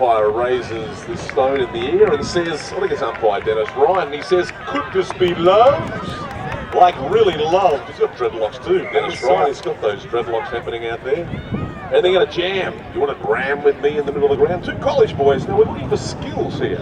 umpire raises the stone in the air and says, I think it's umpire Dennis Ryan, he says, could this be loved? Like really loved. He's got dreadlocks too, Dennis Ryan. He's got those dreadlocks happening out there. And they're going to jam. You want to ram with me in the middle of the ground? Two college boys. Now we're looking for skills here.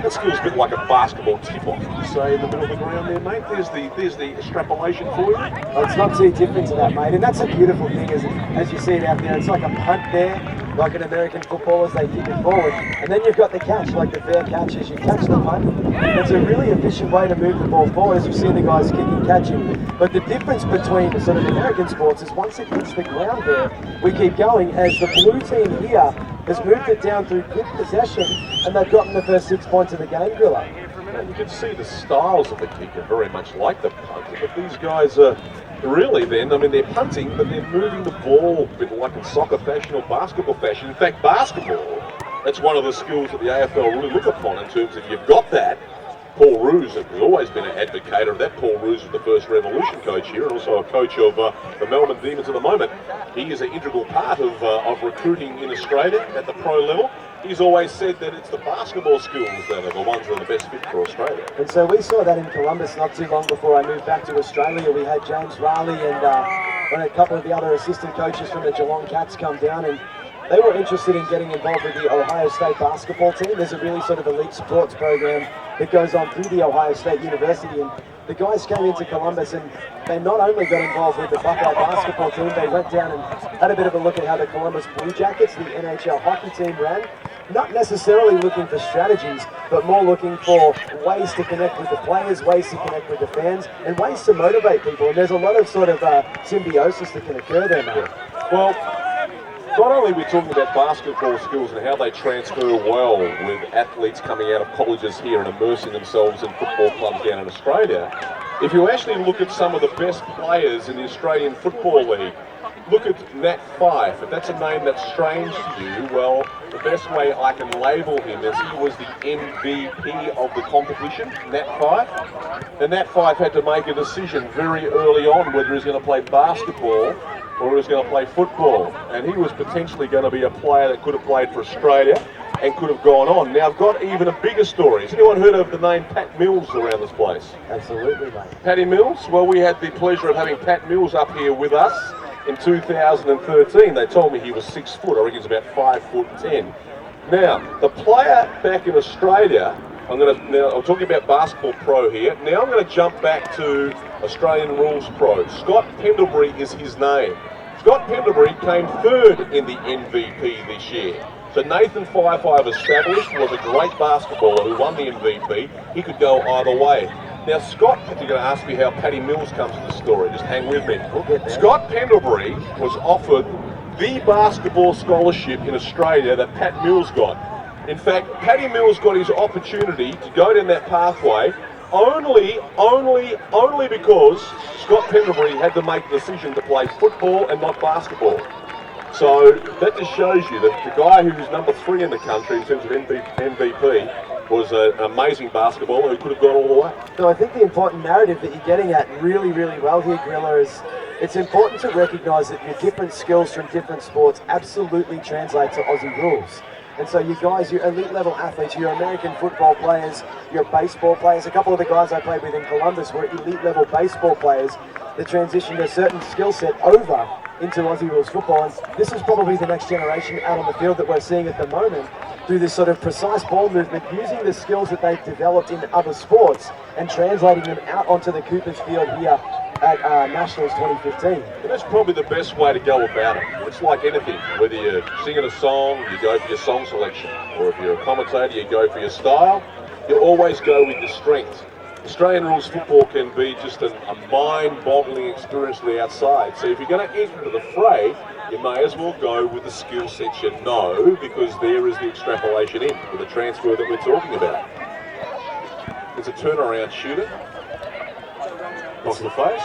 That skill's a bit like a basketball tip-off, you say, in the middle of the ground there, mate. There's the extrapolation for you. Well, it's not too different to that, mate. And that's a beautiful thing, as you see it out there. It's like a punt there, like an American football as they kick it forward. And then you've got the catch, like the fair catch as you catch the punt. It's a really efficient way to move the ball forward, as you see the guys kicking, catching. But the difference between the sort of American sports is once it hits the ground there, we keep going, as the blue team here has moved it down through good possession, and they've gotten the first 6 points of the game, Grilla. And you can see the styles of the kick are very much like the punter, but these guys are really then, I mean, they're punting, but they're moving the ball a bit like in soccer fashion or basketball fashion. In fact, basketball, that's one of the skills that the AFL really look upon in terms of you've got that. Paul Roos has always been an advocator of that. Paul Roos is the first Revolution coach here and also a coach of the Melbourne Demons at the moment. He is an integral part of recruiting in Australia at the pro level. He's always said that it's the basketball skills that are the ones that are the best fit for Australia. And so we saw that in Columbus not too long before I moved back to Australia. We had James Raleigh and a couple of the other assistant coaches from the Geelong Cats come down, and they were interested in getting involved with the Ohio State basketball team. There's a really sort of elite sports program that goes on through the Ohio State University, and the guys came into Columbus and they not only got involved with the Buckeye basketball team, they went down and had a bit of a look at how the Columbus Blue Jackets, the NHL hockey team, ran. Not necessarily looking for strategies, but more looking for ways to connect with the players, ways to connect with the fans, and ways to motivate people. And there's a lot of sort of symbiosis that can occur there, mate. Well, not only are we talking about basketball skills and how they transfer well with athletes coming out of colleges here and immersing themselves in football clubs down in Australia, if you actually look at some of the best players in the Australian Football League, look at Nat Fyfe. If that's a name that's strange to you, well, the best way I can label him is he was the MVP of the competition, Nat Fyfe. And Nat Fyfe had to make a decision very early on whether he was going to play basketball or he was going to play football. And he was potentially going to be a player that could have played for Australia and could have gone on. Now, I've got even a bigger story. Has anyone heard of the name Pat Mills around this place? Absolutely, mate. Patty Mills? Well, we had the pleasure of having Pat Mills up here with us in 2013. They told me he was 6 foot. I reckon he's about 5'10". Now, the player back in Australia, I'm talking about basketball pro here. Now I'm going to jump back to Australian rules pro. Scott Pendlebury is his name. Scott Pendlebury came third in the MVP this year. So Nathan Fyfe, I've established, was a great basketballer who won the MVP. He could go either way. Now, Scott, you're going to ask me how Patty Mills comes to the story. Just hang with me. Scott Pendlebury was offered the basketball scholarship in Australia that Pat Mills got. In fact, Patty Mills got his opportunity to go down that pathway only because Scott Pendlebury had to make the decision to play football and not basketball. So that just shows you that the guy who's number 3 in the country in terms of MVP was an amazing basketballer who could have gone all the way. So I think the important narrative that you're getting at really, really well here, Grilla, is it's important to recognise that your different skills from different sports absolutely translate to Aussie rules. And so you guys, your elite level athletes, your American football players, your baseball players, a couple of the guys I played with in Columbus were elite level baseball players that transitioned a certain skill set over into Aussie rules football. And this is probably the next generation out on the field that we're seeing at the moment through this sort of precise ball movement, using the skills that they've developed in other sports and translating them out onto the Coopers field here at Nationals 2015. And that's probably the best way to go about it. It's like anything, whether you're singing a song, you go for your song selection, or if you're a commentator, you go for your style. You always go with your strengths. Australian rules football can be just a mind-boggling experience to the outside. So if you're going to enter into the fray, you may as well go with the skill sets you know, because there is the extrapolation in with the transfer that we're talking about. There's a turnaround shooter. Across the face.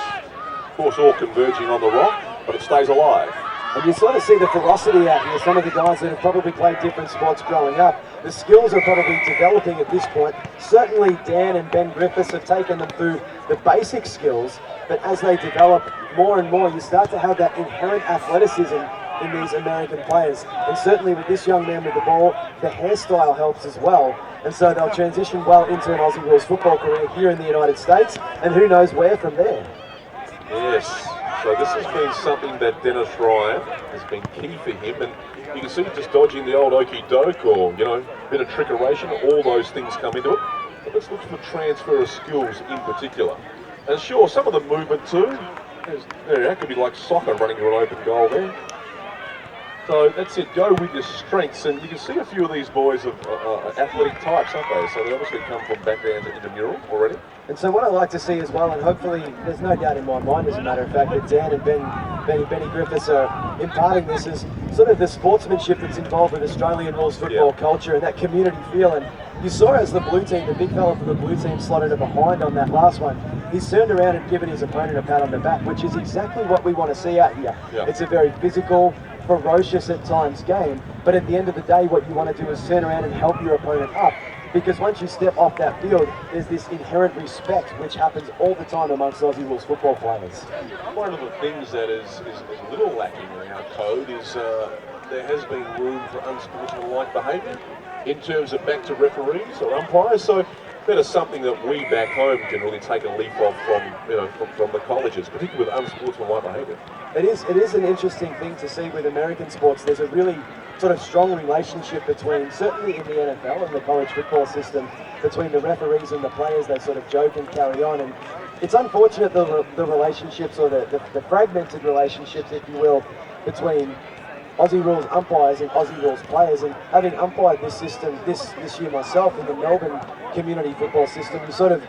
Of course, all converging on the rock, but it stays alive. And you sort of see the ferocity out here. Some of the guys that have probably played different sports growing up, the skills are probably developing at this point. Certainly Dan and Ben Griffiths have taken them through the basic skills, but as they develop more and more, you start to have that inherent athleticism in these American players. And certainly with this young man with the ball, the hairstyle helps as well. And so they'll transition well into an Aussie Rules football career here in the United States, and who knows where from there. Yes, so this has been something that Dennis Ryan has been key for him, and you can see just dodging the old okey doke or, you know, bit of trickeration, all those things come into it. But let's look for transfer of skills in particular. And sure, some of the movement too, that could be like soccer running to an open goal there. So that's it, go with your strengths, and you can see a few of these boys of athletic types, aren't they? So they obviously come from backgrounds in intramural already. And so what I like to see as well, and hopefully there's no doubt in my mind as a matter of fact that Dan and Benny Griffiths are imparting this, is sort of the sportsmanship that's involved with Australian rules football culture and that community feel. And you saw as the blue team, the big fella from the blue team slotted it behind on that last one, he's turned around and given his opponent a pat on the back, which is exactly what we want to see out here. It's a very physical, ferocious at times game, but at the end of the day what you want to do is turn around and help your opponent up, because once you step off that field there's this inherent respect which happens all the time amongst Aussie Rules football players. One of the things that is a little lacking in our code is there has been room for unsportsmanlike behaviour in terms of back to referees or umpires, so that is something that we back home can really take a leaf off from the colleges, particularly with unsportsmanlike behaviour. It is an interesting thing to see with American sports. There's a really sort of strong relationship between, certainly in the NFL and the college football system, between the referees and the players. They sort of joke and carry on, and it's unfortunate the relationships, or the fragmented relationships, if you will, between Aussie Rules umpires and Aussie Rules players. And having umpired this system this year myself in the Melbourne community football system, you sort of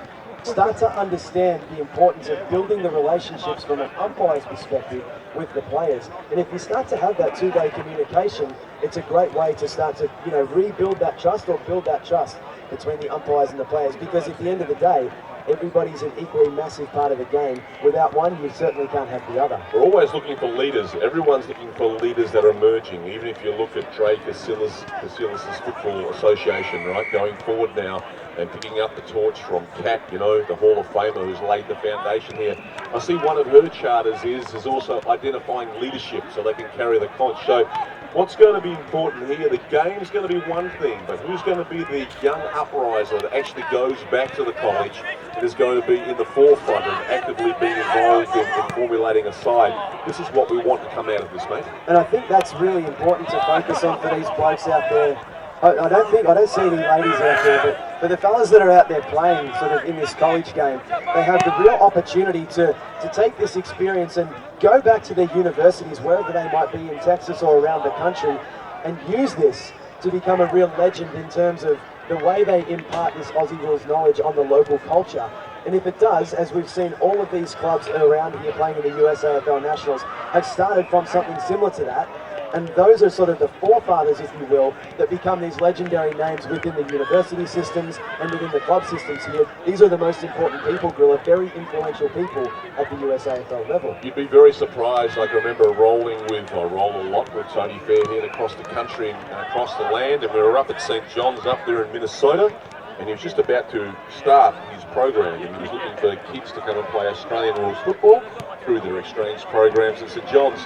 start to understand the importance of building the relationships from an umpire's perspective with the players. And if you start to have that two-way communication, it's a great way to start to, you know, rebuild that trust or build that trust between the umpires and the players, because at the end of the day, everybody's an equally massive part of the game. Without one, you certainly can't have the other. We're always looking for leaders. Everyone's looking for leaders that are emerging. Even if you look at Trey Casillas' Football Association, right, going forward now and picking up the torch from Kat, you know, the Hall of Famer who's laid the foundation here. I see one of her charters is also identifying leadership so they can carry the conch. So what's going to be important here, the game's going to be one thing, but who's going to be the young upriser that actually goes back to the college and is going to be in the forefront of actively being involved in formulating a side? This is what we want to come out of this, mate. And I think that's really important to focus on for these blokes out there. I don't see any ladies out there, but for the fellas that are out there playing sort of in this college game, they have the real opportunity to take this experience and go back to their universities, wherever they might be in Texas or around the country, and use this to become a real legend in terms of the way they impart this Aussie Rules knowledge on the local culture. And if it does, as we've seen all of these clubs around here playing in the USAFL Nationals have started from something similar to that, and those are sort of the forefathers, if you will, that become these legendary names within the university systems and within the club systems here. These are the most important people, Grilla, very influential people at the USAFL level. You'd be very surprised. I can remember I roll a lot with Tony Fairhead across the country and across the land, and we were up at St. John's up there in Minnesota, and he was just about to start his program, and he was looking for kids to come and play Australian rules football through their exchange programs at St. John's.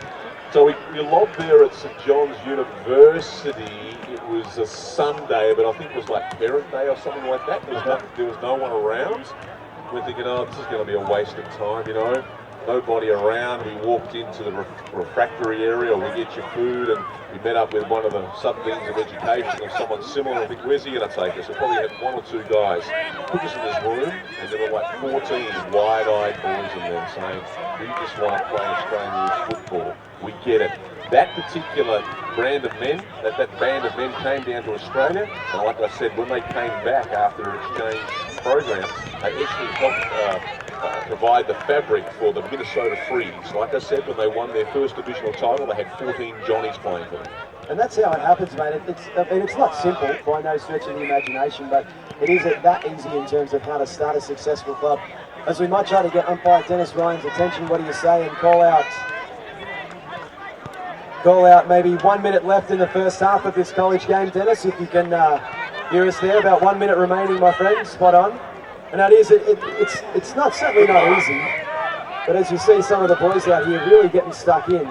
So we lobbed there at St. John's University. It was a Sunday, but I think it was like Parent Day or something like that. There was no one around. We're thinking, oh, this is going to be a waste of time, you know. Nobody around. We walked into the refractory area, we get your food, and we met up with one of the sub-deans of education or someone similar. I think, where's he going to take us? We probably had one or two guys put us in this room, and there were like 14 wide-eyed boys in there saying, we just want to play Australian rules football. We get it. That particular brand of men, that band of men came down to Australia, and like I said, when they came back after an exchange program, they actually helped provide the fabric for the Minnesota Freeze. Like I said, when they won their first divisional title, they had 14 Johnnies playing for them. And that's how it happens, mate. It's not simple by no stretch of the imagination, but it is that easy in terms of how to start a successful club. As we might try to get umpire Dennis Ryan's attention, what do you say, and call out maybe 1 minute left in the first half of this college game. Dennis, if you can hear us there, about 1 minute remaining, my friend, spot on. And that is, it's certainly not easy, but as you see some of the boys out here really getting stuck in.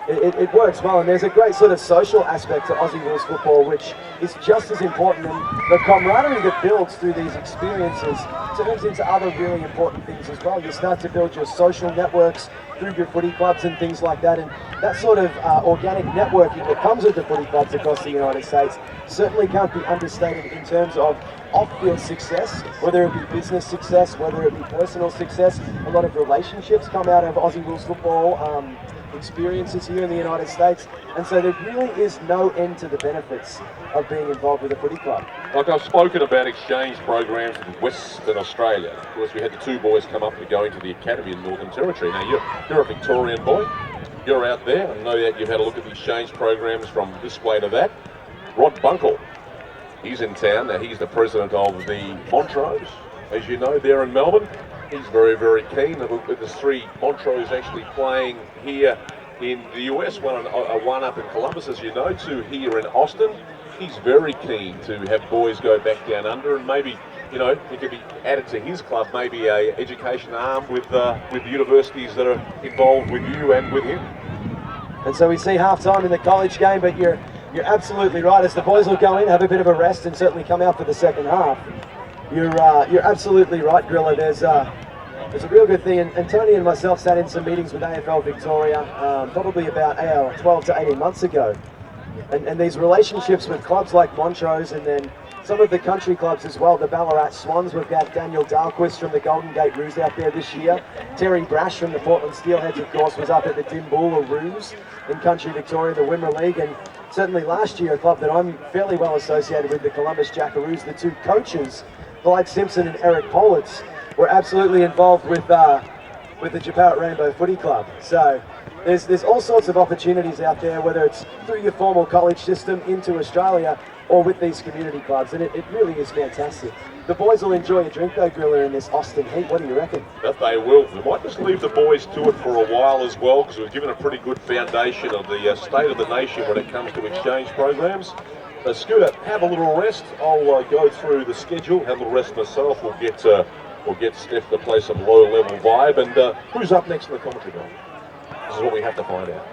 it works well, and there's a great sort of social aspect to Aussie rules football, which is just as important, and the camaraderie that builds through these experiences turns into other really important things as well. You start to build your social networks through your footy clubs and things like that, and that sort of organic networking that comes with the footy clubs across the United States certainly can't be understated in terms of off-field success, whether it be business success, whether it be personal success. A lot of relationships come out of Aussie rules football experiences here in the United States, and so there really is no end to the benefits of being involved with a footy club. Like I've spoken about exchange programs in Western Australia. Of course, we had the two boys come up and go into the academy in Northern Territory. Now, you're a Victorian boy. You're out there. I know that you've had a look at the exchange programs from this way to that. Rod Bunkle, he's in town. Now, he's the president of the Montrose, as you know, there in Melbourne. He's very, very keen. There's three Montrose actually playing here in the US, one up in Columbus, as you know, two here in Austin. He's very keen to have boys go back down under, and maybe, you know, it could be added to his club, maybe a education arm with universities that are involved with you and with him. And so we see half-time in the college game, but you're absolutely right. As the boys will go in, have a bit of a rest, and certainly come out for the second half. You're absolutely right, Grilla. There's a real good thing, and Tony and myself sat in some meetings with AFL Victoria probably about 12 to 18 months ago, and these relationships with clubs like Montrose, and then some of the country clubs as well, the Ballarat Swans. We've got Daniel Dahlquist from the Golden Gate Roos out there this year. Terry Brash from the Portland Steelheads, of course, was up at the Dimboola Roos in country Victoria, the Wimmera League, and certainly last year a club that I'm fairly well associated with, the Columbus Jackaroos. The two coaches, Clyde Simpson and Eric Politz, were absolutely involved with the Japarat Rainbow Footy Club. So there's all sorts of opportunities out there, whether it's through your formal college system into Australia or with these community clubs, and it really is fantastic. The boys will enjoy a drink though, Griller, in this Austin heat. What do you reckon? That they will. We might just leave the boys to it for a while as well, because we've given a pretty good foundation of the state of the nation when it comes to exchange programs. Scooter, have a little rest. I'll go through the schedule, have a little rest myself. We'll get Steph to play some low-level vibe. And who's up next in the commentary, guy? This is what we have to find out.